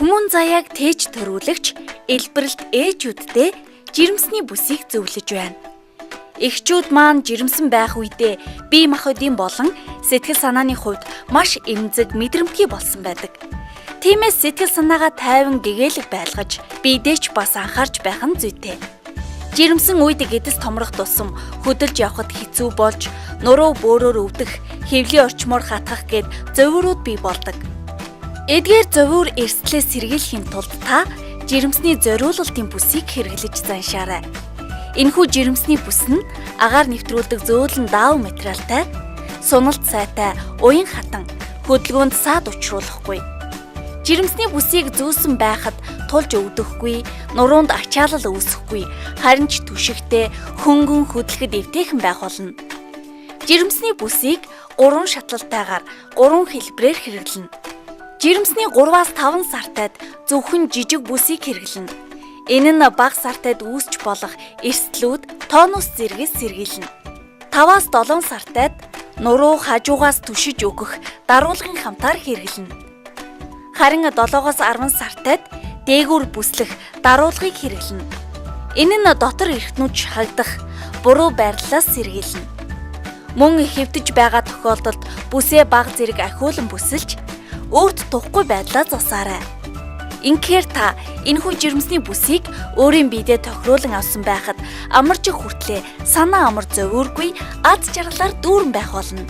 Хүмүүн заяаг тээж төрүүлэгч элбэрэлт ээжүүддээ жирэмсний бүсийг зөвлөж байна. Эхчүүд маань жирэмсэн байх үедээ бие махбодын болон сэтгэл санааны хувьд маш эмзэг мэдрэмтгий болсон байдаг. Тиймээс сэтгэл санаагаа тайван гэгээлэг байлгаж, биедээ ч бас анхаарч байх нь зүйтэй. Жирэмсэн үед гэдэс томрох тусам хөдөлж явахд хэцүү болж, нуруу бөөрөөр өвдөх, хэвлийн орчмоор хатгах гэд зовиурууд бий болдог. Эдгээр зовиур эрсдлээс сэргийлэхийн тулд та жирэмсний зориулалтын бүсийг хэрэглэж заншаарай. Энэхүү жирэмсний бүс нь агаар нэвтрүүлдэг зөөлөн даав материалтай, суналт сайтай, уян хатан, хөдөлгөөнд саад учруулахгүй. Жирэмсний бүсийг зүүсэн байхад тулж өвдөхгүй, нуруунд ачаалал үүсэхгүй, харин ч түшигтэй, хөнгөн хөдлөхөд эвтэйхэн байх болно. Жирэмсний бүсийг 3 шатлалтайгаар 3 хэлбэрээр хэрэглэнэ. Жирэмсний 3-5 сартад зөвхөн жижиг бүсийг хэрэглэнэ. Энэ нь бага сартад үүсч болох эрсдлүүд тонус зэрэгс сэргийлнэ. 5-7 сартад нуруу хажуугаас түшиж өгөх даруулгын хамтаар хэрэглэнэ. Харин 7-10 сартад дээгүүр бүслэх даруулгыг хэрэглэнэ. Энэ нь дотор эрхтнүүд шахагдах, буруу байрлалаас сэргийлнэ. Мөн хэвтэж байгаа тохиолдолд бүсээ бага зэрэг ахиулан бүсэлж, өөрт тухгүй байдлаа засаарай. Инхээр та энэхүү жирэмсний бүсийг өөрийн биедээ тохируулан авсан байхад амарч хүртлээ санаа амар зовиургүй ад жаргалаар дүүрэн байх болно.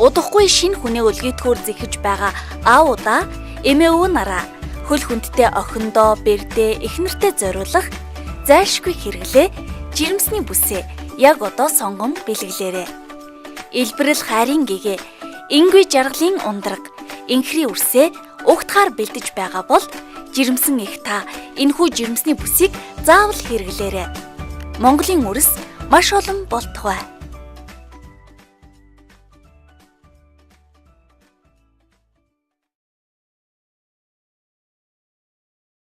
Удахгүй шинэ хүнээ үлгийтгэөр зэхэж байгаа аавуудаа эмээ өвөө нараа хөл хүндтэй охиндоо бэрдээ эхнэртэй зориулах зайлшгүй хэрэглээ жирэмсний бүсээ яг одоо сонгон бэлгэлээрэй. Илбэрэл хайрын гэгээ ингүй жаргалын ундраг инхри үрсээ угтахаар бэлдэж байгаа бол жирэмсэн их та энэхүү жирэмсний бүсийг заавал хэрэглээрэй. Монголын үрс маш олон болтугай.